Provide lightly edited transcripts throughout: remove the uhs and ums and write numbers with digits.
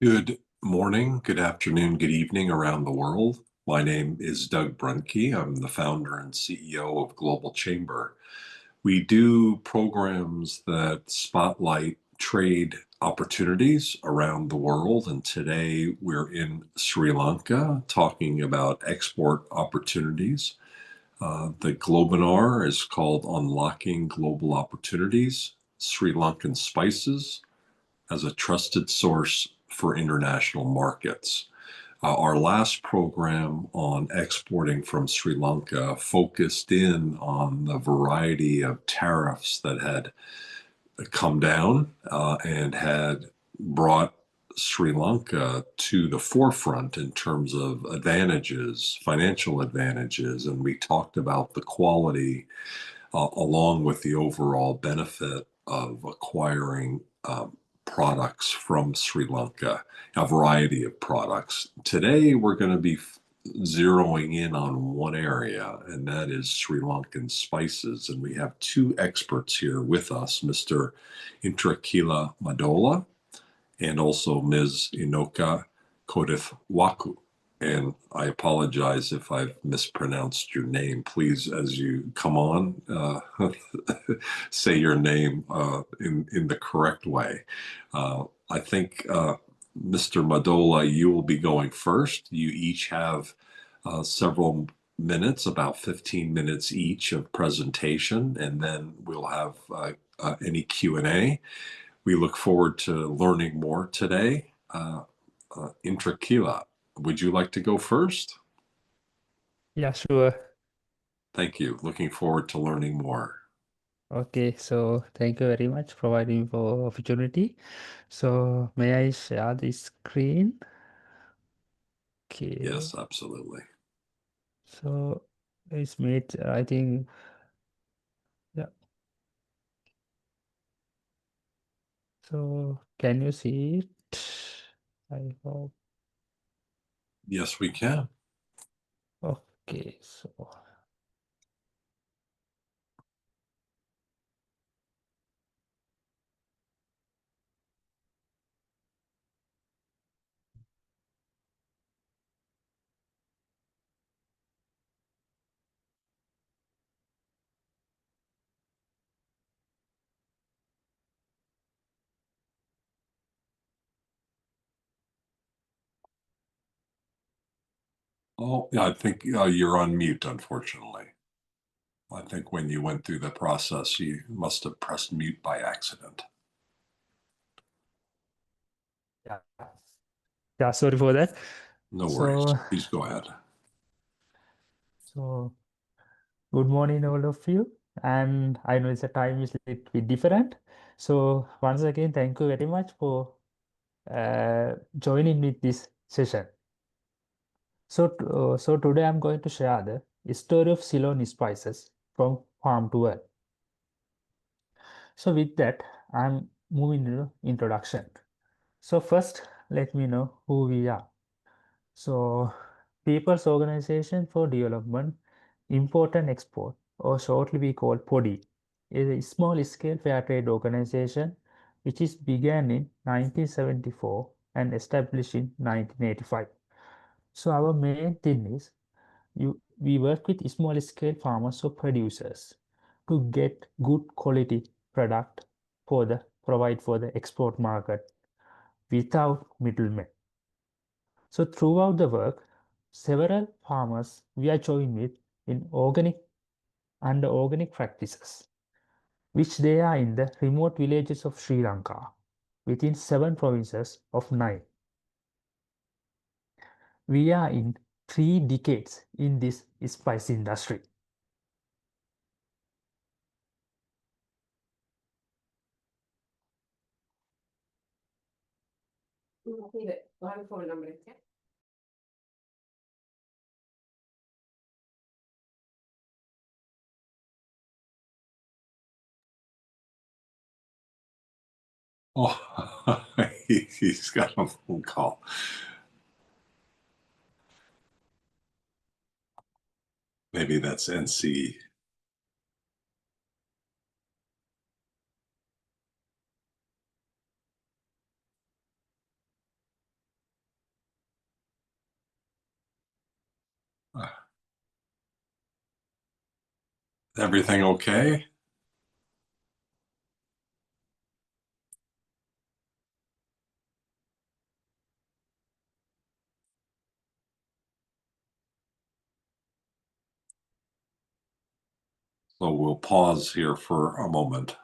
Good morning, good afternoon, good evening around the world. My name is Doug Brunke. I'm the founder and CEO of Global Chamber. We do programs that spotlight trade opportunities around the world. And today we're in Sri Lanka talking about export opportunities. The Globinar is called Unlocking Global Opportunities, Sri Lankan Spices as a trusted source for international markets. Our last program on exporting from Sri Lanka focused in on the variety of tariffs that had come down and had brought Sri Lanka to the forefront in terms of advantages, financial advantages, and we talked about the quality along with the overall benefit of acquiring products from Sri Lanka, a variety of products. Today, we're going to be zeroing in on one area, and that is Sri Lankan spices. And we have two experts here with us, Mr. Indrakheela Madola and also Ms. Inoka Kodithwaku. And I apologize if I've mispronounced your name. Please, as you come on, say your name in the correct way. I think, Mr. Madola, you will be going first. You each have several minutes, about 15 minutes each of presentation, and then we'll have any Q&A. We look forward to learning more today. Indrakheela, would you like to go first? Yeah, sure. Thank you. Looking forward to learning more. Okay, so thank you very much for providing for opportunity. So may I share the screen? Okay, Yes, absolutely. so it's made, I think, yeah. So can you see it? I hope. Yes, we can. Okay, so Oh, yeah, I think you're on mute, unfortunately. I think when you went through the process, you must have pressed mute by accident. yeah, yeah, sorry for that. No worries. So, Please go ahead. so good morning, all of you. And I know it's a time is a little bit different. So once again, thank you very much for joining with this session. So today I'm going to share the story of Ceylon spices from farm to world. So with that, I'm moving to introduction. So first, let me know who we are. So People's Organization for Development, Import and Export, or shortly we call PODI, is a small-scale fair trade organization which is began in 1974 and established in 1985. So our main thing is we work with small scale farmers or producers to get good quality product for the provide for the export market without middlemen. So throughout the work, several farmers we are joined with in organic practices, which they are in the remote villages of Sri Lanka within 7 provinces of 9. We are in 3 decades in this spice industry. Oh, he's got a phone call. Maybe that's NC. Everything okay? So we'll pause here for a moment.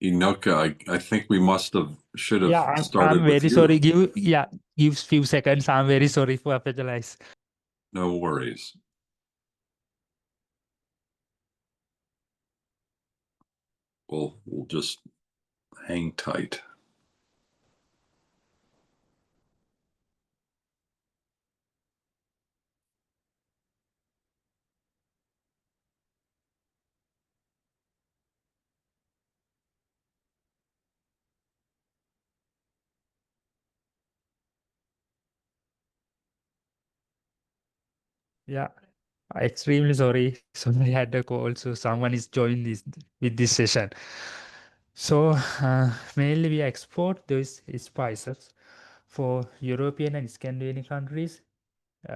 Enoch, I think we should have Yeah, I'm started with very sorry. you. Give few seconds. I'm very sorry for apologize. No worries. We'll just hang tight. Yeah, extremely sorry. So I had a call, so someone is joining this with this session. So mainly we export these spices for European and Scandinavian countries,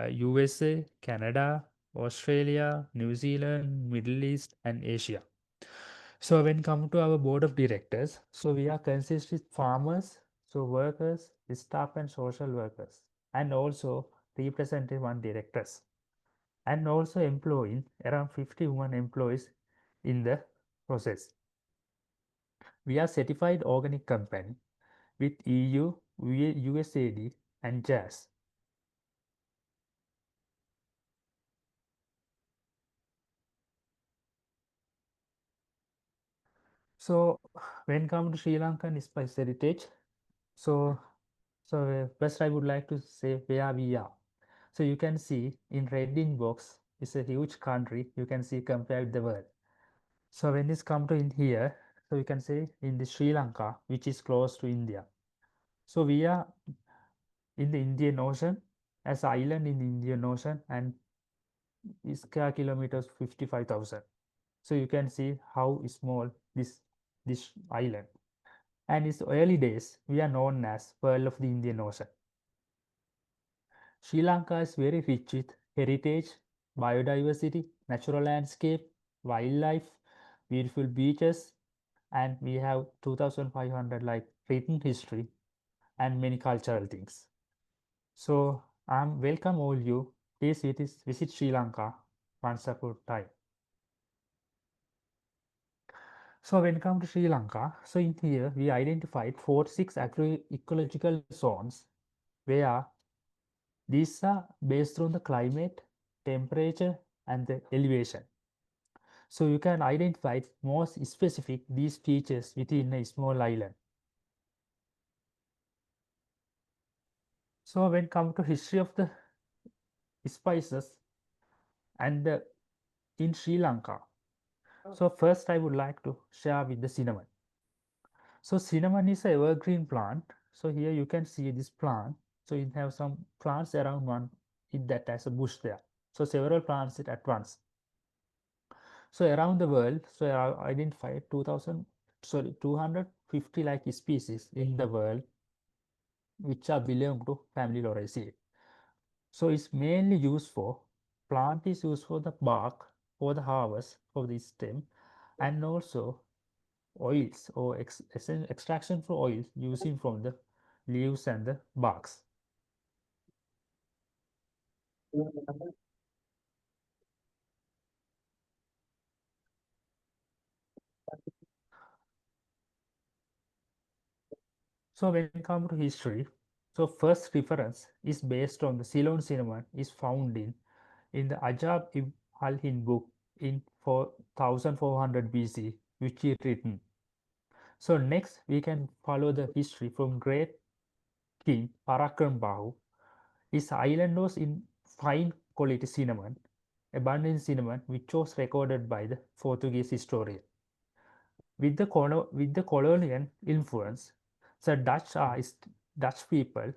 USA, Canada, Australia, New Zealand, Middle East, and Asia. So when come to our board of directors, so we are consisted farmers, so workers, staff and social workers, and also representative and directors, and also employing around 51 employees in the process. We are certified organic company with EU, USAID, and JAS. So when come to Sri Lankan spice heritage, so first I would like to say where we are. So you can see in red in box is a huge country you can see compared with the world. So when this come to in here, so you can say in the Sri Lanka, which is close to India. So we are in the Indian Ocean as island in the Indian Ocean and square kilometers 55,000. So you can see how small this island. And in its early days, we are known as Pearl of the Indian Ocean. Sri Lanka is very rich with heritage, biodiversity, natural landscape, wildlife, beautiful beaches, and we have 2,500 like written history and many cultural things. So I'm welcome all you. Please visit Sri Lanka once upon a time. So when it comes to Sri Lanka, so in here we identified 46 ecological zones where these are based on the climate, temperature, and the elevation. So you can identify more specific these features within a small island. So when come to history of the spices and in Sri Lanka, so first I would like to share with the cinnamon. So cinnamon is a evergreen plant. So here you can see this plant. So it have some plants around one it that has a bush there. So several plants it at once. So around the world, so I identified 250 like species in the world which are belong to family Lauraceae. So it's mainly used for plant is used for the bark for the harvest of the stem and also oils or extraction for oil using from the leaves and the barks. So when it comes to history, so first reference is based on the Ceylon cinnamon is found in the Ajab ibn al-Hind book in 4400 BC, which is written. So next we can follow the history from great king Parakram. His island was in fine quality cinnamon, abundant cinnamon, which was recorded by the Portuguese historian. With the colonial influence, the Dutch people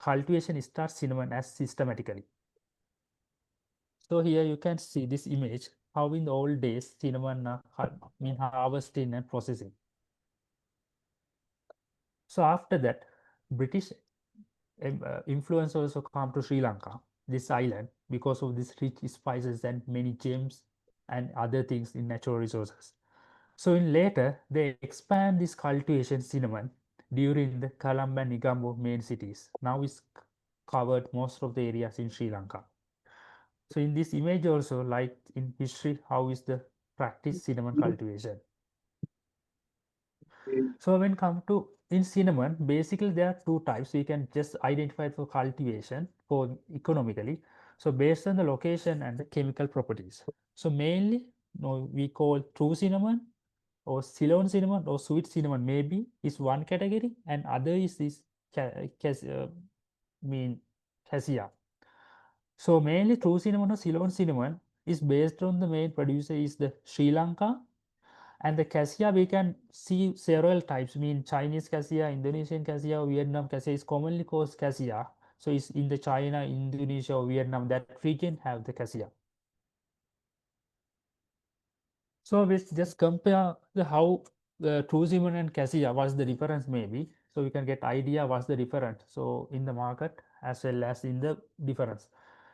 cultivation starts cinnamon as systematically. So here you can see this image how in the old days cinnamon mean harvesting and processing. So after that, British influence also come to Sri Lanka, this island, because of these rich spices and many gems and other things in natural resources. So in later, they expand this cultivation cinnamon during the Colombo and Negombo main cities. Now it's covered most of the areas in Sri Lanka. So in this image also, like in history, how is the practice cinnamon cultivation? So when come to in cinnamon, basically there are two types. We can just identify for cultivation for economically. So based on the location and the chemical properties. So mainly, we call true cinnamon or Ceylon cinnamon or sweet cinnamon maybe is one category, and other is this mean cassia. So mainly true cinnamon or Ceylon cinnamon is based on the main producer is the Sri Lanka, and the cassia we can see several types, mean Chinese cassia, Indonesian cassia, Vietnam cassia is commonly called cassia. So it's in the China, Indonesia, or Vietnam, that region have the cassia. So we just compare the how the true cinnamon and cassia, what's the difference maybe. So we can get idea what's the difference. So in the market as well as in the difference.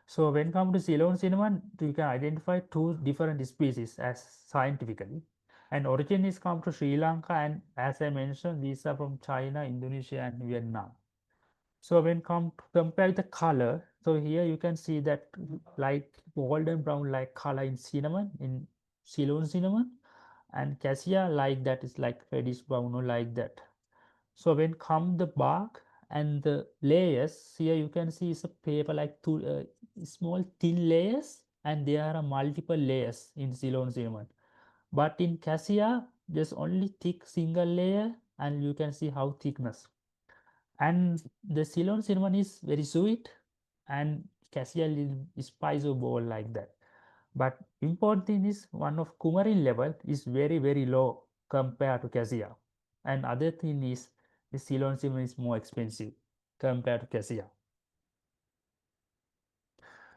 So when come to Ceylon cinnamon, you can identify two different species as scientifically. And origin is come to Sri Lanka, and as I mentioned, these are from China, Indonesia, and Vietnam. So when come to compare the color, so here you can see that light golden brown like color in cinnamon, in Ceylon cinnamon, and cassia like that is like reddish brown or like that. So when come the bark and the layers, here you can see it's a paper like two small thin layers, and there are multiple layers in Ceylon cinnamon. But in cassia, there's only thick single layer, and you can see how thickness. And the Ceylon cinnamon is very sweet, and cassia is spice or ball like that. But important thing is one of coumarin level is very low compared to cassia. And other thing is the Ceylon cinnamon is more expensive compared to cassia.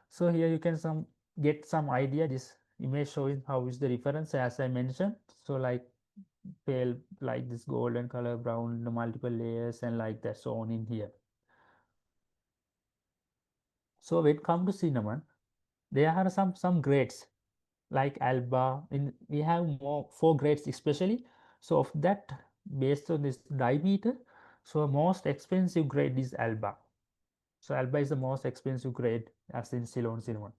So here you can get some idea. This image showing how is the difference as I mentioned. So like pale like this golden color, brown, the multiple layers and like that shown in here. So when it comes to cinnamon, there are some grades like alba. In we have more 4 grades especially. So of that, based on this diameter, so most expensive grade is alba. So alba is the most expensive grade as in Ceylon cinnamon.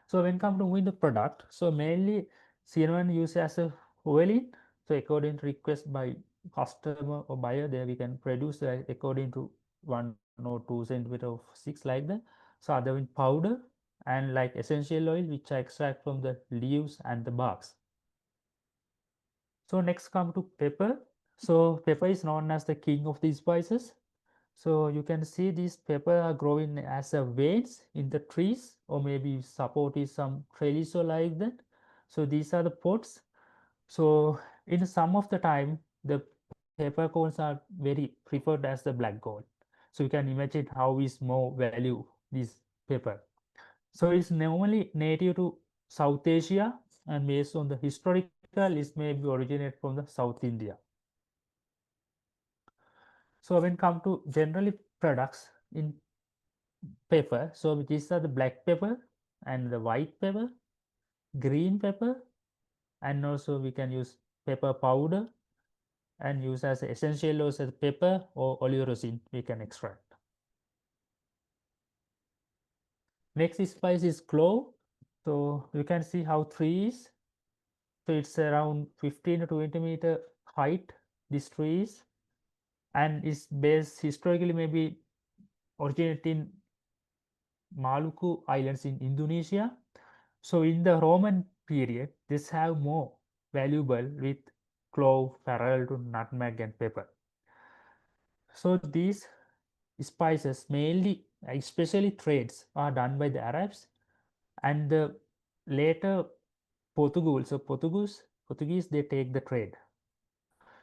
So when come to win the product, so mainly cinnamon used as a oiling. So according to request by customer or buyer, there we can produce according to 1 or 2 centimeter of 6 like that. So other in powder and like essential oil, which I extract from the leaves and the barks. So next come to pepper. So pepper is known as the king of the spices. So you can see these pepper are growing as a veins in the trees, or maybe support is some trellis or like that. So these are the pots. So in some of the time, the peppercorns are very preferred as the black gold. So you can imagine how is more value this pepper. So it's normally native to South Asia, and based on the historical, it may be originate from the South India. So when come to generally products in pepper, so these are the black pepper and the white pepper, green pepper, and also we can use pepper powder and use as essential oils as pepper or oleoresin we can extract. Next spice is clove. So you can see how tree is. So it's around 15 to 20-meter height. This tree is, and its base historically maybe originated in Maluku Islands in Indonesia. So in the Roman period, this have more valuable with clove, parallel to nutmeg and pepper. So these spices mainly, especially trades, are done by the Arabs and the later Portugal. So Portuguese, they take the trade.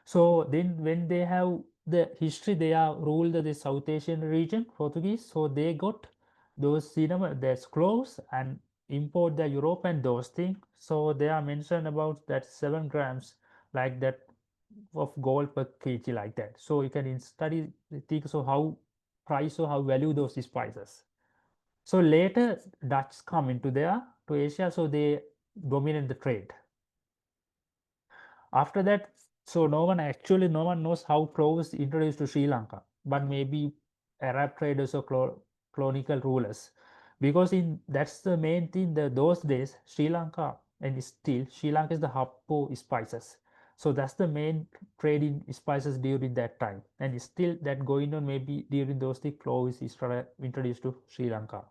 So then when they have the history, they are ruled the South Asian region, Portuguese. So they got those cinnamon, there's cloves and import the Europe and those things. So they are mentioned about that 7 grams like that of gold per kg like that. So you can study the things of how price or how value those spices. So later Dutch come into there to Asia, so they dominate the trade. After that, so no one knows how cloves introduced to Sri Lanka, but maybe Arab traders or colonial rulers, because in that's the main thing. Those days, Sri Lanka and still Sri Lanka is the hub for spices. So that's the main trade in spices during that time, and still that going on maybe during those the cloves is introduced to Sri Lanka.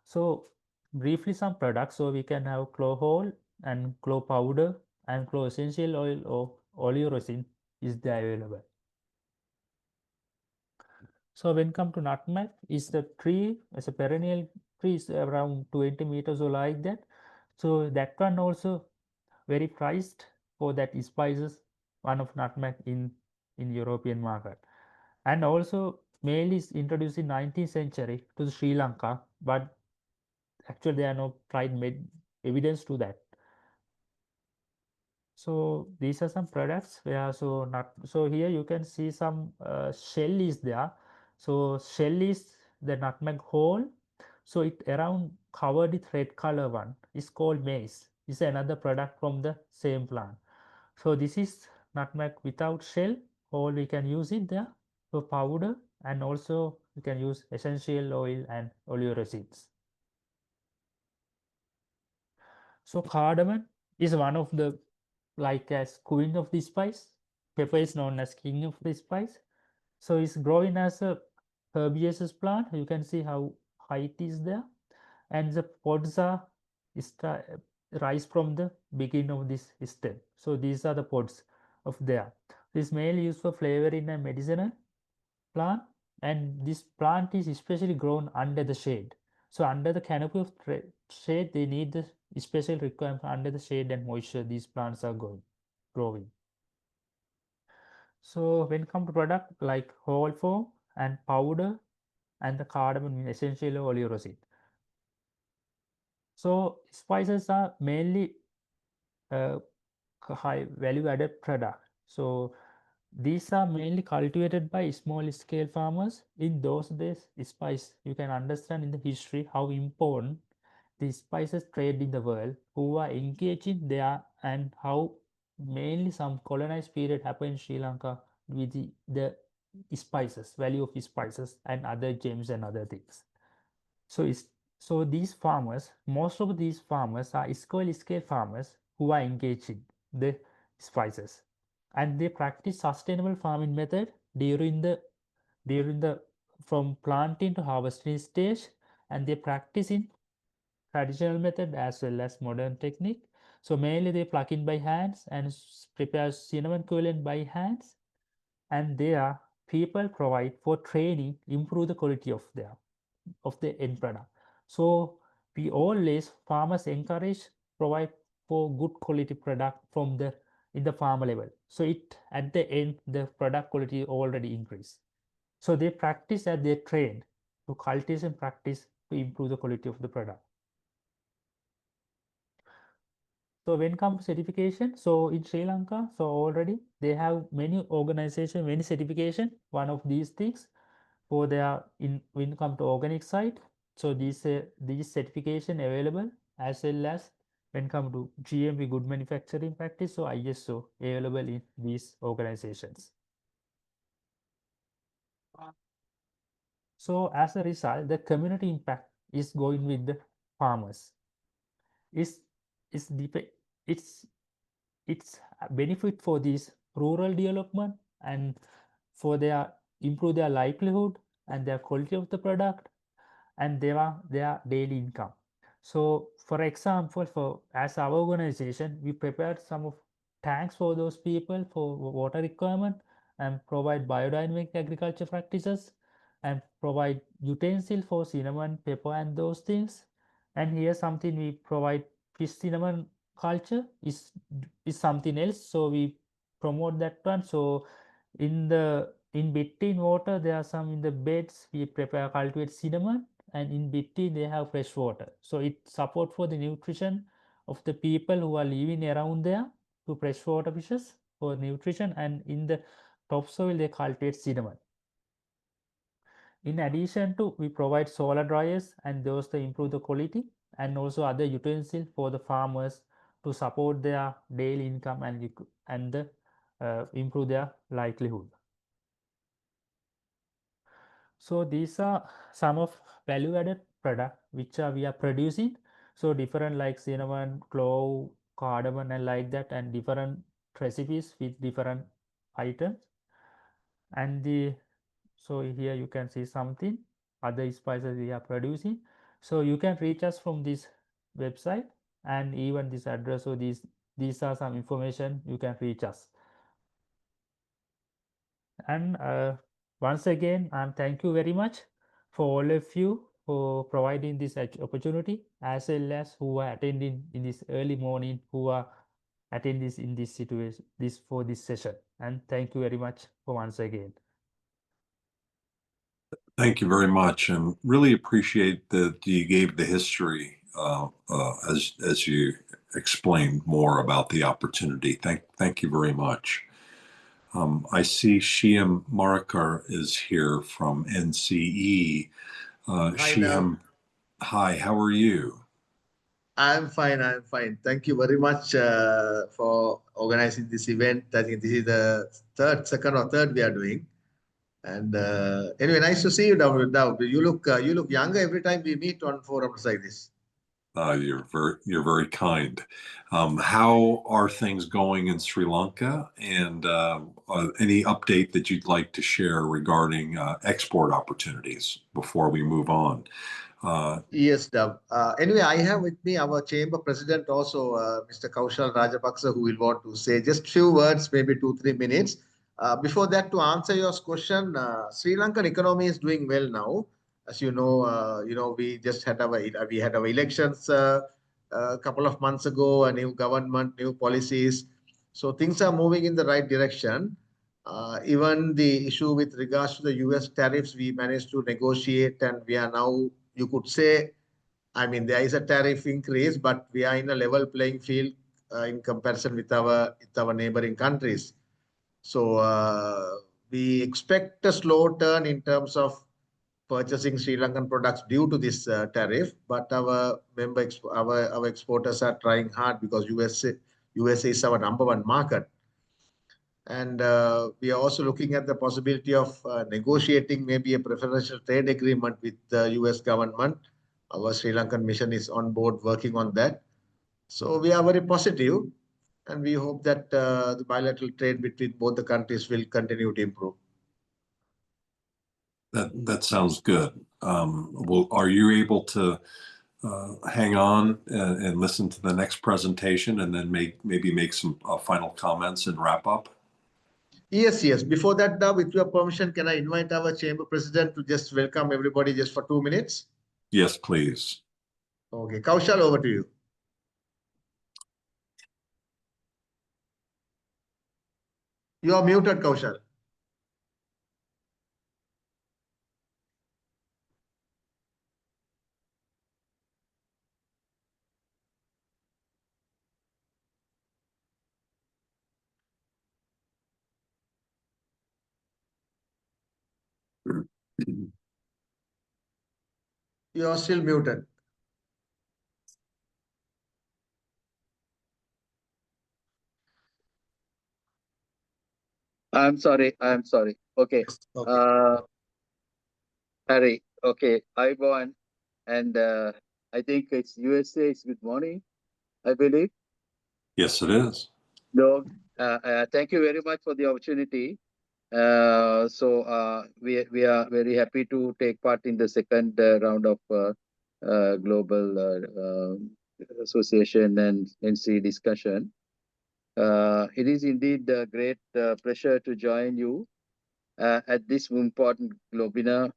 So briefly some products. So we can have clove whole and clove powder and clove essential oil or oleoresin is there available. So when come to nutmeg, is the tree as a perennial tree is around 20 meters or like that. So that one also very priced for that spices one of nutmeg in European market. And also male is introduced in 19th century to Sri Lanka, but actually there are no tried made evidence to that. So these are some products where so not so here you can see some shell is there. So shell is the nutmeg whole. So it around covered with red color one is called maize. Is another product from the same plant. So this is nutmeg without shell, or we can use it there for powder, and also we can use essential oil and oleoresins. So cardamom is one of the like as queen of the spice. Pepper is known as king of the spice. So it's growing as a herbaceous plant. You can see how high it is there, and the pods are rise from the beginning of this stem. So these are the pods of there. This mainly used for flavoring and medicinal plant, and this plant is especially grown under the shade. So under the canopy of shade, they need the special requirement under the shade and moisture. These plants are growing. So when come to product like whole form and powder and the cardamom essential oleoresin. So spices are mainly uh, high value added product. So these are mainly cultivated by small scale farmers. In those days, spice, you can understand in the history how important the spices trade in the world, who are engaging there, and how mainly some colonized period happened in Sri Lanka with the spices, value of spices and other gems and other things. So so these farmers, most of these farmers are small scale farmers who are engaged in the spices, and they practice sustainable farming method during the from planting to harvesting stage, and they practice in traditional method as well as modern technique. So mainly they pluck in by hands and prepare cinnamon coolant by hands, and there people provide for training, improve the quality of the end product. So we always farmers encourage provide for good quality product from the in the farmer level. So it at the end the product quality already increase. So they practice and they train to cultivation practice to improve the quality of the product. So when comes to certification, so in Sri Lanka, so already they have many organization, many certification. One of these things for their in when it come to organic side. So these certification available as well as when come to GMP good manufacturing practice. So ISO available in these organizations. So as a result, the community impact is going with the farmers. Is is it's it's a benefit for this rural development and for their improve their livelihood and their quality of the product and their daily income. So for example, as our organization, we prepared some of tanks for those people for water requirement, and provide biodynamic agriculture practices, and provide utensil for cinnamon, pepper and those things. And here something we provide fish cinnamon culture is something else. So we promote that one. So in between water, there are some in the beds we prepare cultivate cinnamon, and in between they have fresh water. So it support for the nutrition of the people who are living around there, to freshwater fishes for nutrition, and in the topsoil they cultivate cinnamon. In addition to, we provide solar dryers and those to improve the quality, and also other utensils for the farmers to support their daily income and improve their livelihood. So these are some of value added product which we are producing. So different like cinnamon, clove, cardamom and like that, and different recipes with different items. And so here you can see something other spices we are producing. So you can reach us from this website and even this address. So these are some information you can reach us. And once again, thank you very much for all of you for providing this opportunity, as well as who are attending in this early morning, who are attending this in this situation, this session. And thank you very much for once again. Thank you very much, and really appreciate that you gave the history as you explained more about the opportunity. Thank you very much. I see Shiham Marikar is here from NCE. Hi, Doug. Shiham, hi, how are you? I'm fine. I'm fine. Thank you very much for organizing this event. I think this is the second or third we are doing. And anyway, nice to see you, Doug. You look younger every time we meet on forums like this. You're very kind. How are things going in Sri Lanka? And any update that you'd like to share regarding export opportunities before we move on? Yes, Doug. Anyway, I have with me our chamber president also, Mr. Kaushal Rajapaksa, who will want to say just few words, maybe 2-3 minutes. Before that, to answer your question, Sri Lankan economy is doing well now. As you know, we just had our elections a couple of months ago, a new government, new policies. So things are moving in the right direction. Even the issue with regards to the US tariffs, we managed to negotiate, and we are now, you could say, I mean, there is a tariff increase, but we are in a level playing field in comparison with our neighboring countries. So we expect a slow turn in terms of purchasing Sri Lankan products due to this tariff, but our exporters are trying hard because USA is our #1 market. And we are also looking at the possibility of negotiating maybe a preferential trade agreement with the US government. Our Sri Lankan mission is on board working on that. So we are very positive, and we hope that the bilateral trade between both the countries will continue to improve. That sounds good. Well, are you able to hang on and listen to the next presentation, and then maybe make some final comments and wrap up? Yes, yes. Before that, with your permission, can I invite our chamber president to just welcome everybody just for 2 minutes? Yes, please. Okay, Kaushal, over to you. You are muted, Kaushal. You are still muted. I'm sorry. Okay. Okay. Harry. Okay. Ivan. And I think it's USA. It's good morning, I believe. Yes, it is. No, thank you very much for the opportunity. So we are very happy to take part in the second round of Global Association and NC discussion. It is indeed a great pleasure to join you at this important Globinar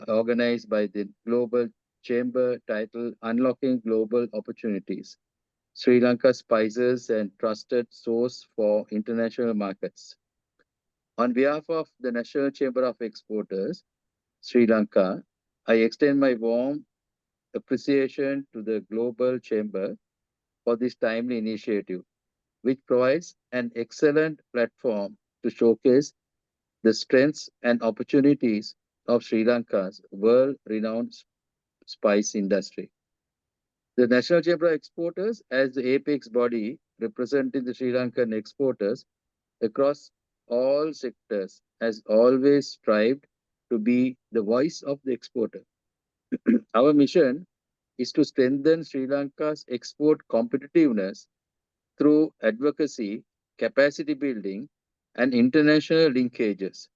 organized by the Global Chamber titled Unlocking Global Opportunities, Sri Lanka Spices and Trusted Source for International Markets. On behalf of the National Chamber of Exporters, Sri Lanka, I extend my warm appreciation to the Global Chamber for this timely initiative, which provides an excellent platform to showcase the strengths and opportunities of Sri Lanka's world-renowned spice industry. The National Chamber of Exporters, as the apex body representing the Sri Lankan exporters across all sectors, has always strived to be the voice of the exporter. Our mission is to strengthen Sri Lanka's export competitiveness through advocacy, capacity building, and international linkages.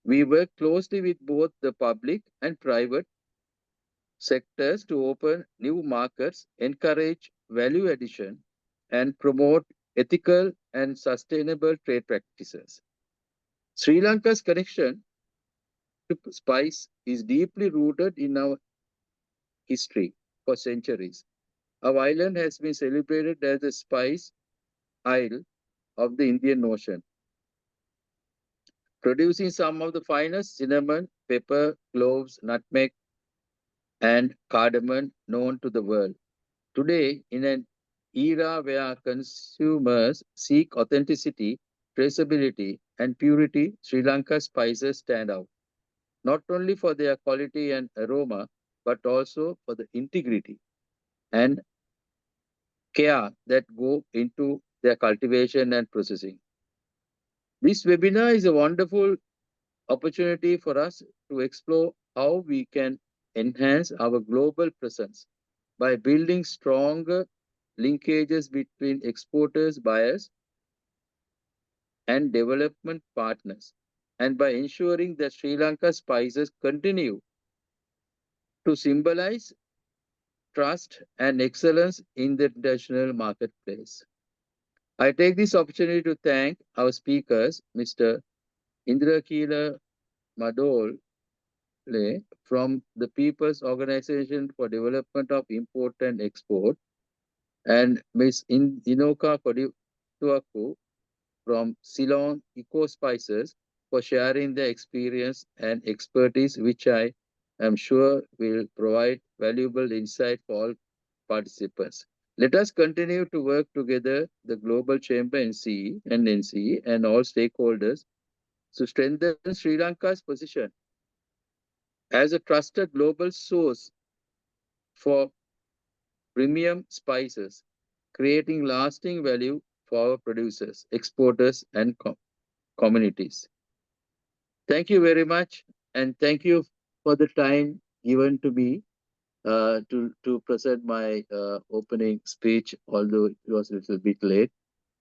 We work closely with both the public and private sectors to open new markets, encourage value addition, and promote ethical and sustainable trade practices. Sri Lanka's connection to spice is deeply rooted in our history for centuries. Our island has been celebrated as the spice isle of the Indian Ocean, producing some of the finest cinnamon, pepper, cloves, nutmeg, and cardamom known to the world. Today, in an era where consumers seek authenticity, traceability, and purity, Sri Lanka spices stand out, not only for their quality and aroma, but also for the integrity and care that go into their cultivation and processing. This webinar is a wonderful opportunity for us to explore how we can enhance our global presence by building stronger linkages between exporters, buyers, and development partners, and by ensuring that Sri Lanka spices continue to symbolize trust and excellence in the international marketplace. I take this opportunity to thank our speakers, Mr. Indrakheela Madole from the People's Organization for Development of Import and Export, and Ms. Inoka Kodituaku from Ceylon Eco Spices for sharing their experience and expertise, which I am sure will provide valuable insight for all participants. Let us continue to work together, the Global Chamber NCE and NCE and all stakeholders, to strengthen Sri Lanka's position as a trusted global source for premium spices, creating lasting value for our producers, exporters, and communities. Thank you very much, and thank you for the time given to me to present my opening speech, although it was a little bit late.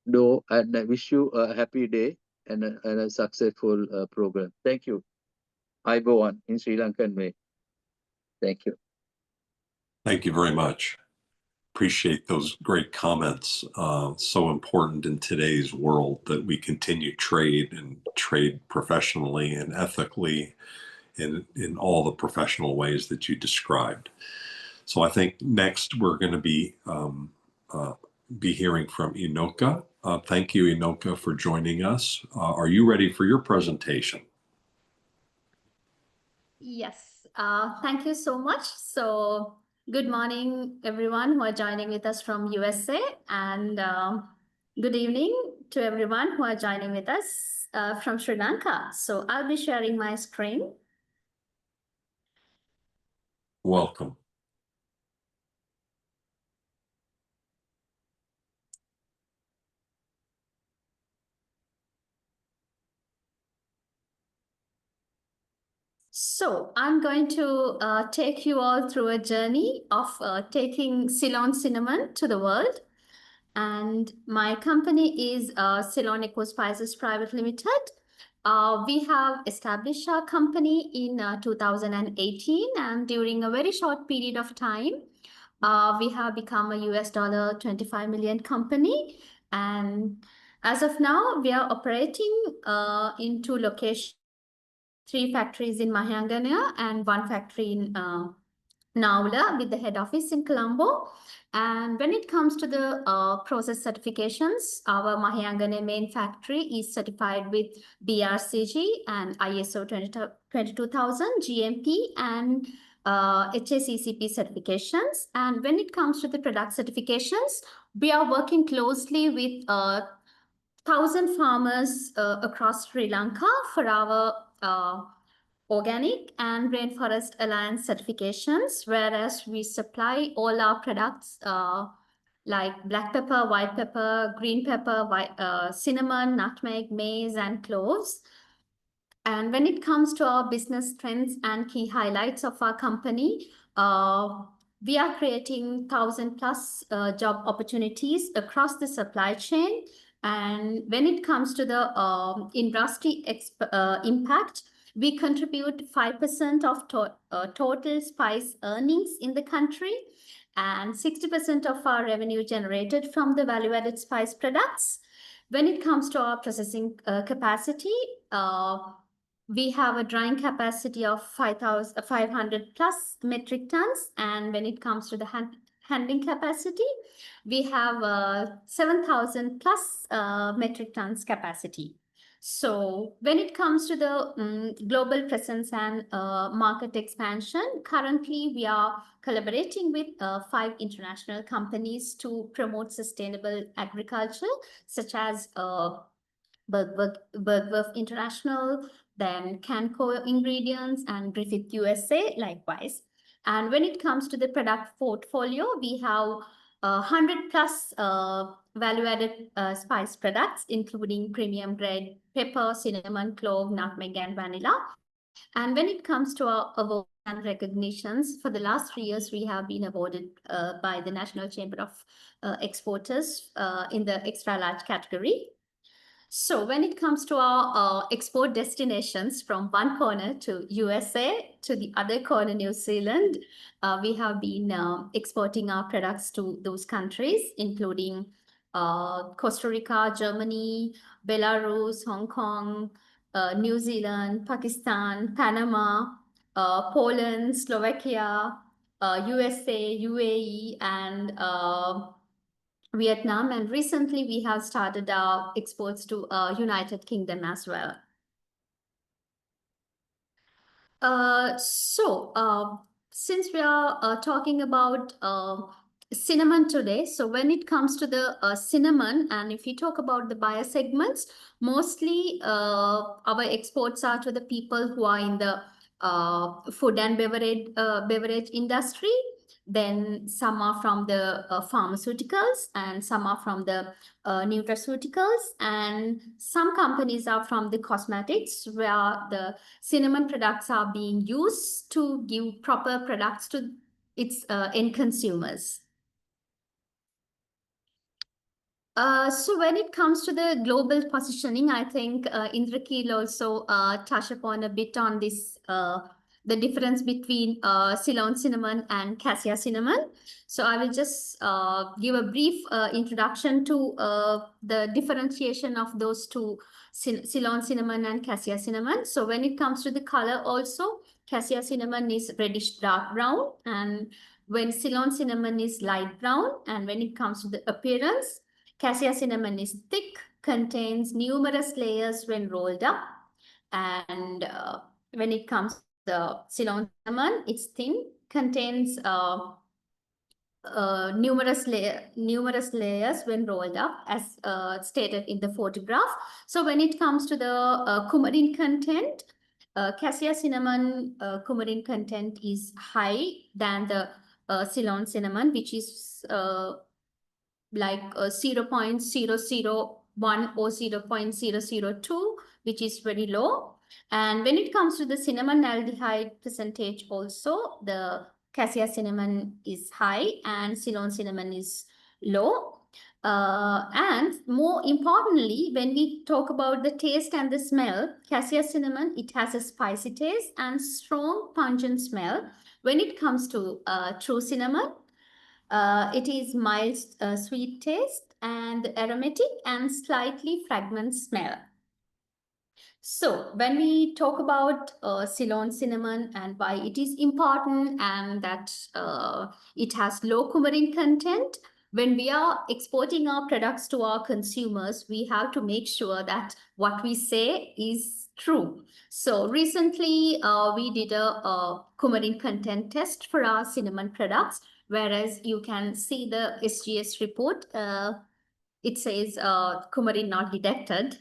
No, and I wish you a happy day and a successful program. Thank you. I go on in Sri Lankan way. Thank you. Thank you very much. Appreciate those great comments. So important in today's world that we continue trade and trade professionally and ethically in all the professional ways that you described. So I think next we're going to be hearing from Inoka. Thank you, Inoka, for joining us. Are you ready for your presentation? Yes, thank you so much. So good morning, everyone who are joining with us from USA, and good evening to everyone who are joining with us from Sri Lanka. So I'll be sharing my screen. Welcome. So I'm going to take you all through a journey of taking Ceylon cinnamon to the world. And my company is Ceylon Eco Spices Private Limited. We have established our company in 2018, and during a very short period of time, we have become a US $25 million company. And as of now, we are operating in 2 locations, 3 factories in Mahayangana and 1 factory in Naula, with the head office in Colombo. And when it comes to the process certifications, our Mahayangana main factory is certified with BRCG and ISO 22000, GMP, and HACCP certifications. And when it comes to the product certifications, we are working closely with 1,000 farmers across Sri Lanka for our Organic and Rainforest Alliance certifications, whereas we supply all our products like black pepper, white pepper, green pepper, cinnamon, nutmeg, maize, and cloves. And when it comes to our business trends and key highlights of our company, we are creating 1,000 plus job opportunities across the supply chain. And when it comes to the industry impact, we contribute 5% of total spice earnings in the country, and 60% of our revenue generated from the value-added spice products. When it comes to our processing capacity, we have a drying capacity of 500 plus metric tons. And when it comes to the handling capacity, we have 7,000 plus metric tons capacity. So when it comes to the global presence and market expansion, currently we are collaborating with 5 international companies to promote sustainable agriculture, such as Bergwerf International, then Canco Ingredients, and Griffith USA likewise. And when it comes to the product portfolio, we have 100 plus value-added spice products, including premium grade pepper, cinnamon, clove, nutmeg, and vanilla. And when it comes to our awards and recognitions, for the last 3 years, we have been awarded by the National Chamber of Exporters in the extra large category. So when it comes to our export destinations, from one corner to USA to the other corner, New Zealand, we have been exporting our products to those countries, including Costa Rica, Germany, Belarus, Hong Kong, New Zealand, Pakistan, Panama, Poland, Slovakia, USA, UAE, and Vietnam, and recently we have started our exports to United Kingdom as well. Since we are talking about cinnamon today, so when it comes to the cinnamon, and if you talk about the buyer segments, mostly our exports are to the people who are in the food and beverage industry. Then some are from the pharmaceuticals, and some are from the nutraceuticals, and some companies are from the cosmetics, where the cinnamon products are being used to give proper products to its end consumers. So when it comes to the global positioning, I think Indrakheela also touched upon a bit on this, the difference between Ceylon cinnamon and cassia cinnamon. So I will just give a brief introduction to the differentiation of those two, Ceylon cinnamon and cassia cinnamon. So when it comes to the color also, cassia cinnamon is reddish dark brown, and when Ceylon cinnamon is light brown. And when it comes to the appearance, cassia cinnamon is thick, contains numerous layers when rolled up. And when it comes to the Ceylon cinnamon, it's thin, contains numerous layers when rolled up, as stated in the photograph. So when it comes to the coumarin content, cassia cinnamon coumarin content is high than the Ceylon cinnamon, which is like 0.001 or 0.002, which is very low. And when it comes to the cinnamon aldehyde percentage also, the cassia cinnamon is high and Ceylon cinnamon is low. And more importantly, when we talk about the taste and the smell, cassia cinnamon, it has a spicy taste and strong pungent smell. When it comes to true cinnamon, it is mild sweet taste and aromatic and slightly fragrant smell. So when we talk about Ceylon cinnamon and why it is important and that it has low coumarin content, when we are exporting our products to our consumers, we have to make sure that what we say is true. So recently, we did a coumarin content test for our cinnamon products, whereas you can see the SGS report. It says coumarin not detected.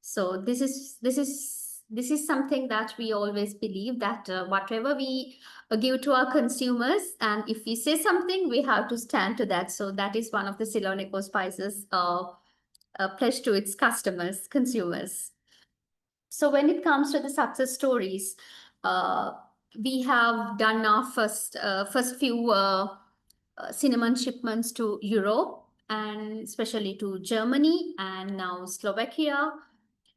So this is something that we always believe that whatever we give to our consumers, and if we say something, we have to stand to that. So that is one of the Ceylon Eco Spices pledge to its customers, consumers. So when it comes to the success stories, we have done our first few cinnamon shipments to Europe and especially to Germany and now Slovakia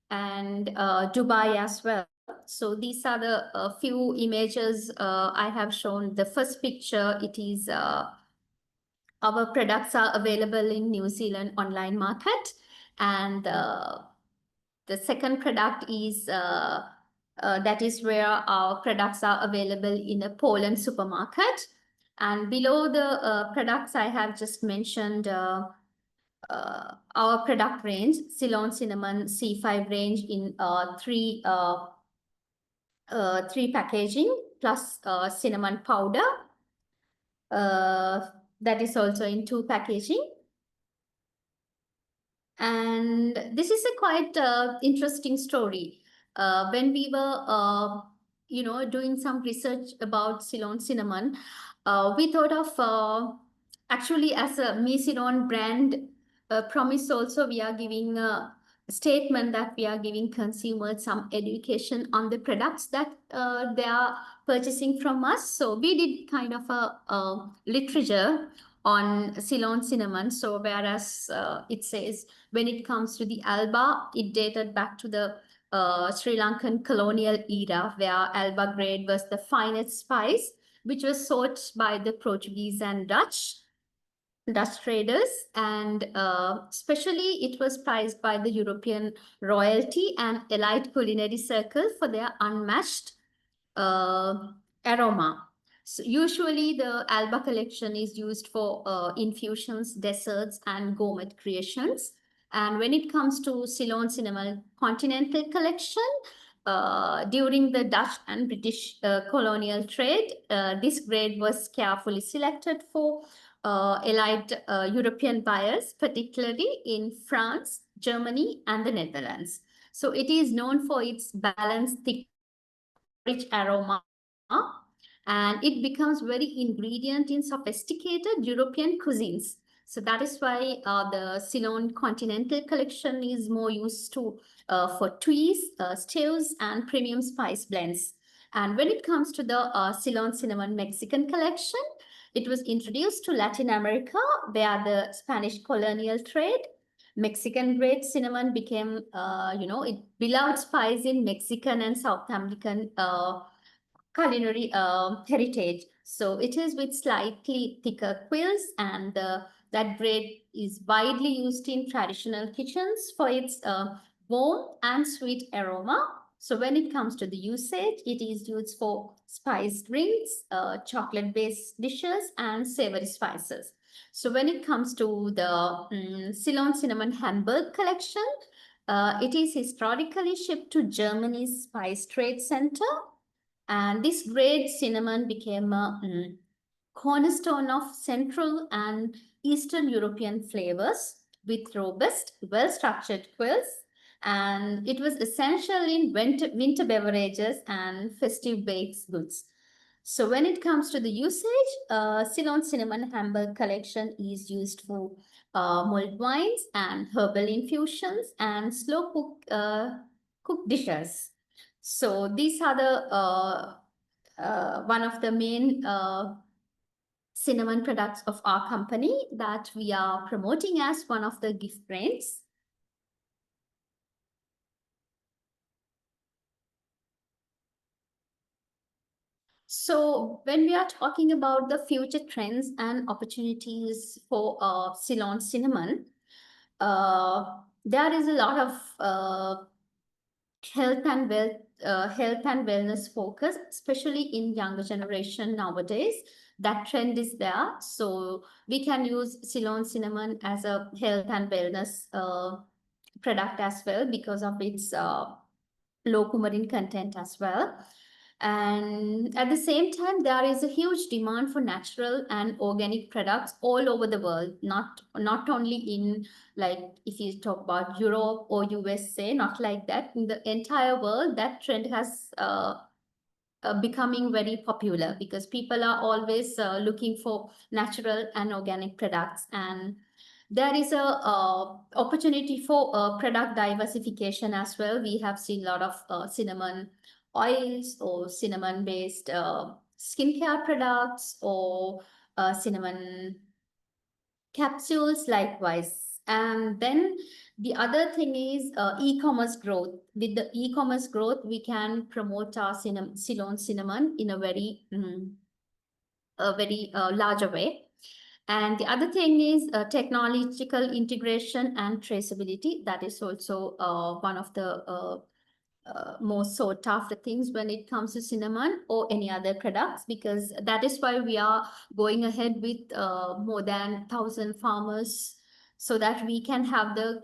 and Dubai as well. So these are the few images I have shown. The first picture, it is our products are available in New Zealand online market, and the second product is that is where our products are available in a Poland supermarket. And below the products I have just mentioned, our product range, Ceylon Cinnamon C5 range in three packaging, plus cinnamon powder. That is also in 2 packaging. And this is a quite interesting story. When we were, doing some research about Ceylon cinnamon, we thought of actually as a Me Ceylon brand promise also, we are giving a statement that we are giving consumers some education on the products that they are purchasing from us. So we did kind of a literature on Ceylon cinnamon. So whereas it says when it comes to the Alba, it dated back to the Sri Lankan colonial era, where Alba grade was the finest spice, which was sought by the Portuguese and Dutch traders, and especially it was prized by the European royalty and elite culinary circle for their unmatched aroma. So usually the Alba collection is used for infusions, desserts, and gourmet creations. And when it comes to Ceylon Cinnamon Continental Collection, during the Dutch and British colonial trade, this grade was carefully selected for elite European buyers, particularly in France, Germany, and the Netherlands. So it is known for its balanced, thick, rich aroma, and it becomes very ingredient in sophisticated European cuisines. So that is why the Ceylon Continental Collection is more used to for teas, stews, and premium spice blends. And when it comes to the Ceylon Cinnamon Mexican Collection, it was introduced to Latin America where the Spanish colonial trade. Mexican grade cinnamon became, it beloved spice in Mexican and South American culinary heritage. So it is with slightly thicker quills, and that grade is widely used in traditional kitchens for its warm and sweet aroma. So when it comes to the usage, it is used for spiced drinks, chocolate-based dishes, and savory spices. So when it comes to the Ceylon Cinnamon Hamburg collection, it is historically shipped to Germany's Spice Trade Center, and this grade cinnamon became a cornerstone of Central and Eastern European flavors with robust, well-structured quills, and it was essential in winter beverages and festive baked goods. So when it comes to the usage, Ceylon Cinnamon Hamburg collection is used for mulled wines and herbal infusions and slow cook dishes. So these are the one of the main cinnamon products of our company that we are promoting as one of the gift brands. So when we are talking about the future trends and opportunities for Ceylon cinnamon, there is a lot of health and wellness focus, especially in younger generation nowadays. That trend is there. So we can use Ceylon cinnamon as a health and wellness product as well because of its low coumarin content as well. And at the same time, there is a huge demand for natural and organic products all over the world, not only in, like, if you talk about Europe or USA, not like that. In the entire world, that trend has becoming very popular because people are always looking for natural and organic products. And there is a opportunity for product diversification as well. We have seen a lot of cinnamon oils or cinnamon based skincare products or cinnamon capsules likewise. And then the other thing is e-commerce growth. With the e-commerce growth, we can promote our Ceylon cinnamon in a very larger way. And the other thing is technological integration and traceability. That is also one of the most sought after things when it comes to cinnamon or any other products, because that is why we are going ahead with more than 1,000 farmers so that we can have the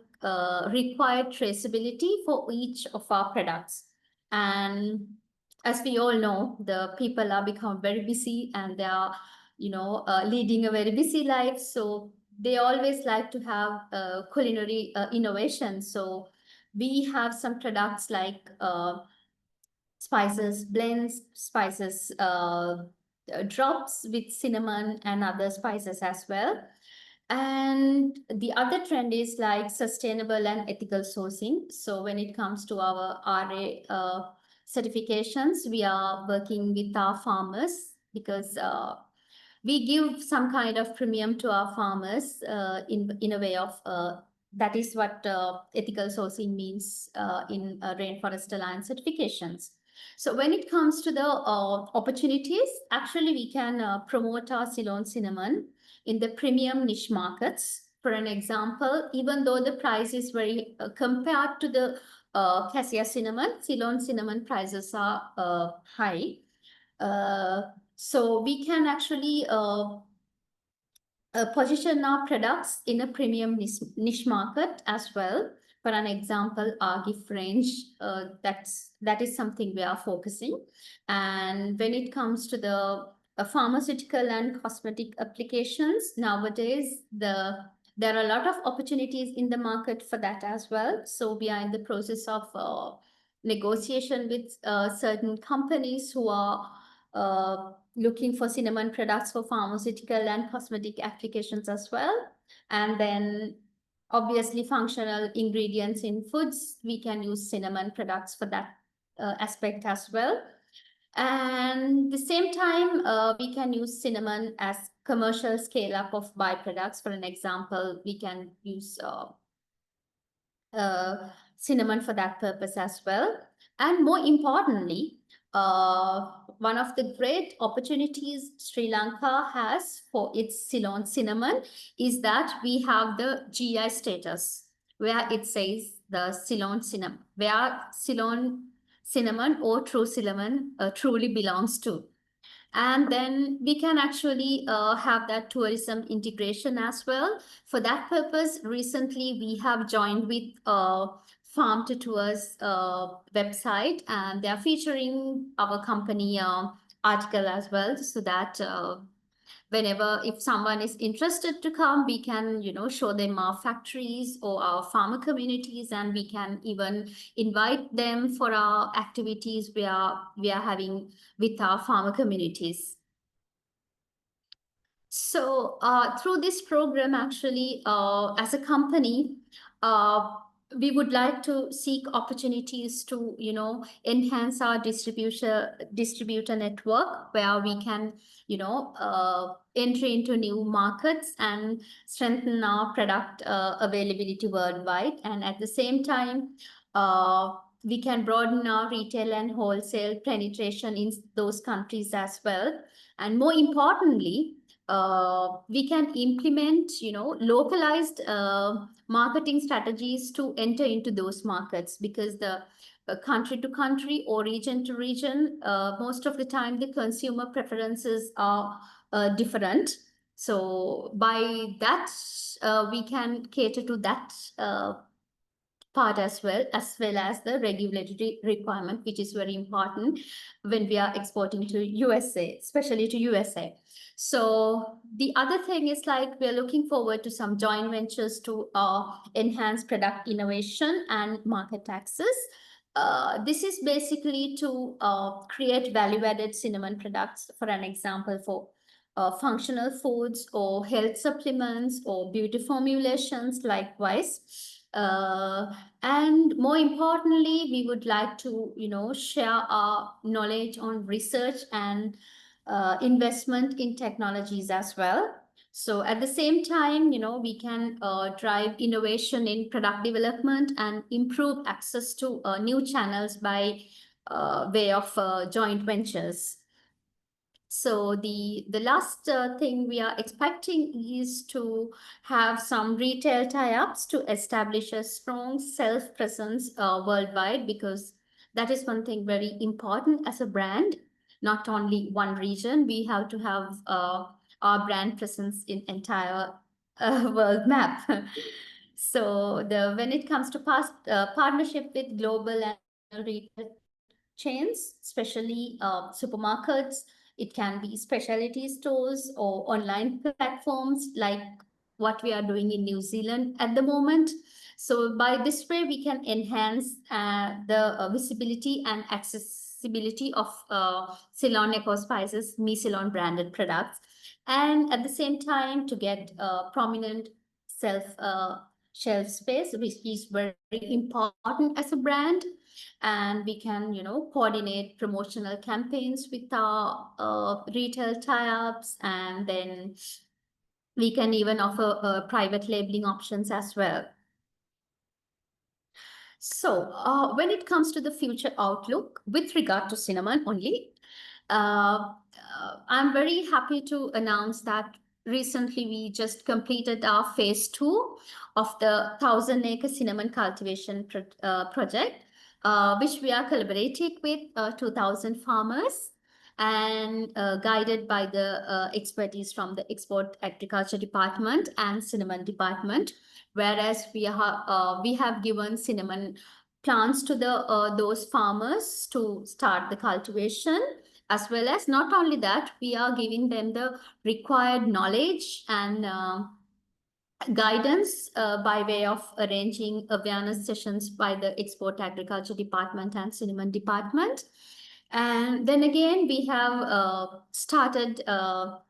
required traceability for each of our products. And as we all know, the people are become very busy and they are, leading a very busy life. So they always like to have culinary innovation. So we have some products like spices blends, spices drops with cinnamon and other spices as well. And the other trend is like sustainable and ethical sourcing. So when it comes to our RA certifications, we are working with our farmers because we give some kind of premium to our farmers in a way of that is what ethical sourcing means in Rainforest Alliance certifications. So when it comes to the opportunities, actually we can promote our Ceylon cinnamon in the premium niche markets. For an example, even though the price is very compared to the cassia cinnamon, Ceylon cinnamon prices are high. So we can actually position our products in a premium niche market as well. For an example, our gift range, that is something we are focusing. And when it comes to the pharmaceutical and cosmetic applications, nowadays there are a lot of opportunities in the market for that as well. So we are in the process of negotiation with certain companies who are looking for cinnamon products for pharmaceutical and cosmetic applications as well. And then obviously functional ingredients in foods, we can use cinnamon products for that aspect as well. And the same time, we can use cinnamon as commercial scale up of byproducts. For an example, we can use cinnamon for that purpose as well. And more importantly, one of the great opportunities Sri Lanka has for its Ceylon cinnamon is that we have the GI status where it says the Ceylon cinnamon, where Ceylon cinnamon or true cinnamon truly belongs to. And then we can actually have that tourism integration as well. For that purpose, recently we have joined with Farm to Tours website, and they are featuring our company article as well, so that whenever if someone is interested to come, we can show them our factories or our farmer communities, and we can even invite them for our activities we are having with our farmer communities. So through this program, actually, as a company, we would like to seek opportunities to, enhance our distributor network, where we can, enter into new markets and strengthen our product availability worldwide. And at the same time, we can broaden our retail and wholesale penetration in those countries as well. And more importantly, we can implement, localized marketing strategies to enter into those markets, because the country to country or region to region, most of the time the consumer preferences are different. So by that, we can cater to that part as well as the regulatory requirement, which is very important when we are exporting to USA, especially to USA. So the other thing is, like, we're looking forward to some joint ventures to enhance product innovation and market access. This is basically to create value-added cinnamon products, for an example, for functional foods or health supplements or beauty formulations likewise. And more importantly, we would like to, share our knowledge on research and investment in technologies as well. So at the same time, we can drive innovation in product development and improve access to new channels by way of joint ventures. So the last thing we are expecting is to have some retail tie-ups to establish a strong self-presence worldwide, because that is one thing very important as a brand. Not only one region, we have to have our brand presence in entire world map. So when it comes to partnership with global and retail chains, especially supermarkets, it can be specialty stores or online platforms, like what we are doing in New Zealand at the moment. So by this way, we can enhance the visibility and accessibility of Ceylon Eco Spices, Me Ceylon branded products. And at the same time, to get prominent shelf space, which is very important as a brand. And we can, coordinate promotional campaigns with our retail tie-ups, and then we can even offer private labeling options as well. So when it comes to the future outlook with regard to cinnamon only, I'm very happy to announce that recently we just completed our phase 2 of the 1,000-acre cinnamon cultivation project, which we are collaborating with 2,000 farmers, and guided by the expertise from the Export Agriculture Department and Cinnamon Department. Whereas we have given cinnamon plants to those farmers to start the cultivation, as well as not only that, we are giving them the required knowledge and guidance by way of arranging awareness sessions by the Export Agriculture Department and Cinnamon Department. And then again, we have started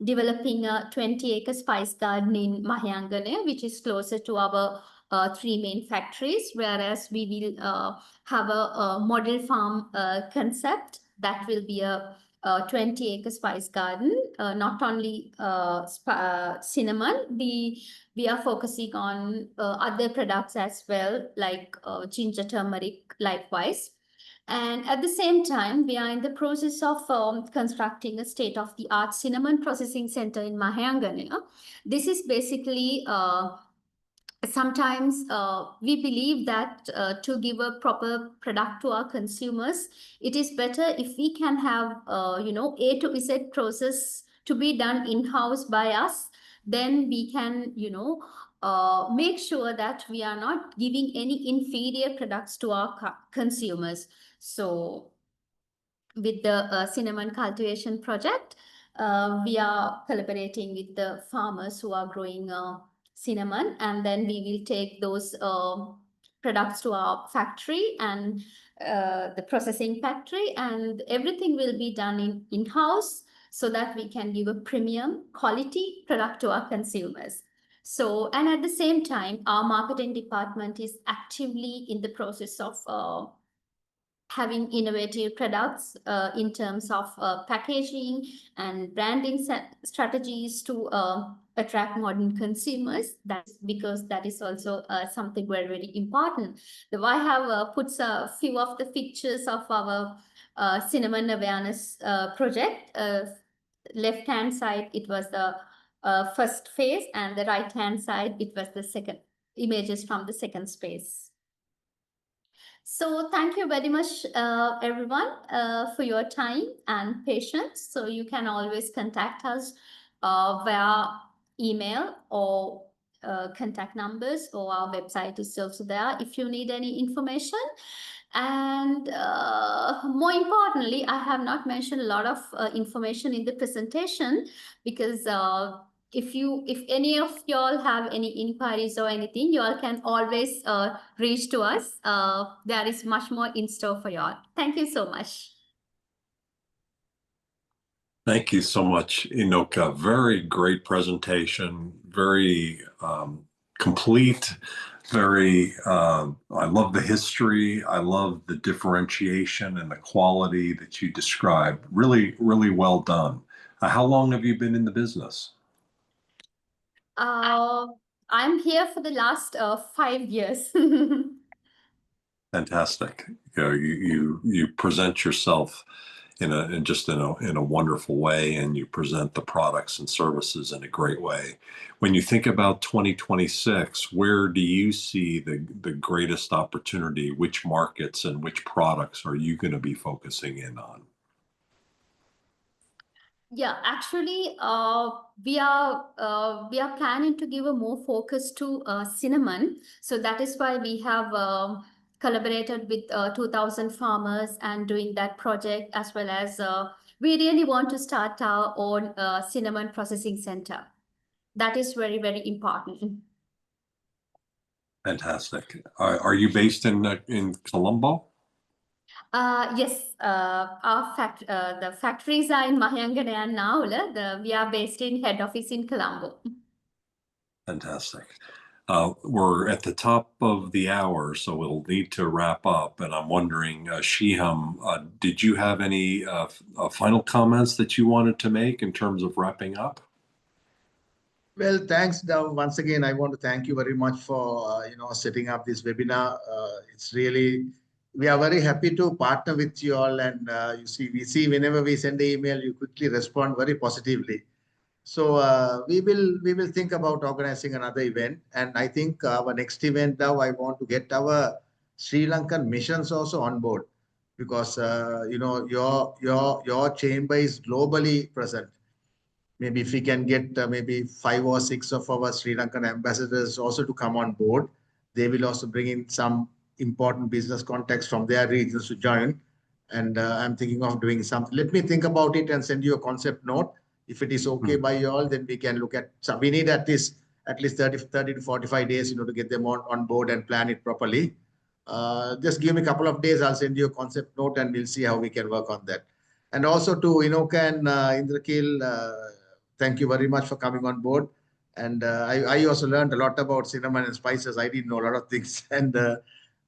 developing a 20-acre spice garden in Mahayangane, which is closer to our 3 main factories, whereas we will have a model farm concept that will be a 20-acre spice garden. Not only cinnamon, we are focusing on other products as well, like ginger, turmeric, likewise. And at the same time, we are in the process of constructing a state-of-the-art cinnamon processing center in Mahayangane. This is basically sometimes we believe that to give a proper product to our consumers, it is better if we can have A to Z process to be done in-house by us. Then we can make sure that we are not giving any inferior products to our consumers. So with the cinnamon cultivation project, we are collaborating with the farmers who are growing cinnamon, and then we will take those products to our factory and the processing factory, and everything will be done in-house, so that we can give a premium quality product to our consumers. So, and at the same time, our marketing department is actively in the process of having innovative products in terms of packaging and branding strategies to attract modern consumers. That's because that is also something very, very important. So I have put a few of the pictures of our cinnamon awareness project. Left-hand side, it was the first phase, and the right-hand side, it was the second images from the second space. So thank you very much, everyone, for your time and patience. So you can always contact us via email or contact numbers, or our website is also there if you need any information. And more importantly, I have not mentioned a lot of information in the presentation, because if any of y'all have any inquiries or anything, y'all can always reach to us. There is much more in store for y'all. Thank you so much. Thank you so much, Inoka. Very great presentation, very complete, very, I love the history. I love the differentiation and the quality that you described. Really, really well done. How long have you been in the business? I'm here for the last 5 years. Fantastic. You present yourself in a wonderful way, and you present the products and services in a great way. When you think about 2026, where do you see the greatest opportunity? Which markets and which products are you going to be focusing in on? Yeah, actually, we are planning to give a more focus to cinnamon. So that is why we have collaborated with 2,000 farmers and doing that project, as well as we really want to start our own cinnamon processing center. That is very, very important. Fantastic. Are you based in Colombo? Yes, the factories are in Mahayangana and Naula. We are based in head office in Colombo. Fantastic. We're at the top of the hour, so we'll need to wrap up. And I'm wondering, Shiham, did you have any final comments that you wanted to make in terms of wrapping up? Well, thanks, Dow. Once again, I want to thank you very much for setting up this webinar. It's really, we are very happy to partner with you all, and we see whenever we send an email, you quickly respond very positively. So we will think about organizing another event, and I think our next event now, I want to get our Sri Lankan missions also on board, because your chamber is globally present. Maybe if we can get maybe 5 or 6 of our Sri Lankan ambassadors also to come on board, they will also bring in some important business contacts from their regions to join. And I'm thinking of doing something. Let me think about it and send you a concept note. If it is okay by you all, then we can look at some. We need at least 30 to 45 days, to get them on board and plan it properly. Just give me a couple of days. I'll send you a concept note, and we'll see how we can work on that. And also to Inoka and Indrakheela, thank you very much for coming on board. And I also learned a lot about cinnamon and spices. I didn't know a lot of things. And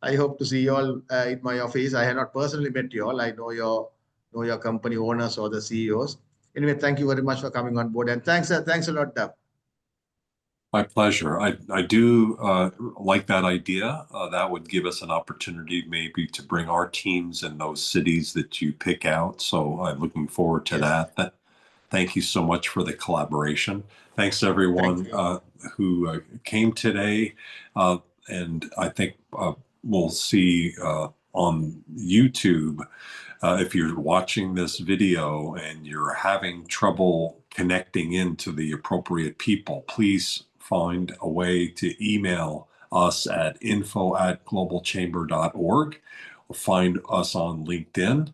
I hope to see you all in my office. I have not personally met you all. I know your company owners or the CEOs. Anyway, thank you very much for coming on board. And thanks a lot, Dab. My pleasure. I do like that idea. That would give us an opportunity maybe to bring our teams in those cities that you pick out. So I'm looking forward to that. Thank you so much for the collaboration. Thanks everyone who came today. And I think we'll see on YouTube, if you're watching this video and you're having trouble connecting into the appropriate people, please find a way to email us at info@globalchamber.org, or find us on LinkedIn,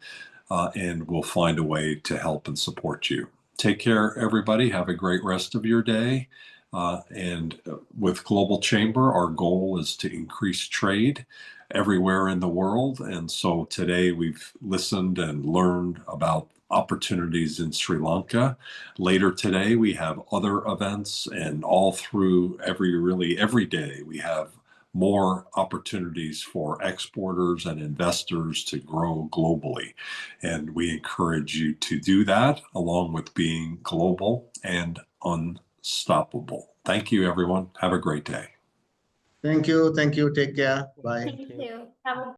and we'll find a way to help and support you. Take care, everybody. Have a great rest of your day. And with Global Chamber, our goal is to increase trade everywhere in the world. And so today we've listened and learned about opportunities in Sri Lanka. Later today, we have other events, and all through every day, we have more opportunities for exporters and investors to grow globally. And we encourage you to do that, along with being global and unstoppable. Thank you, everyone. Have a great day. Thank you. Thank you. Take care. Bye. Thank you. Have a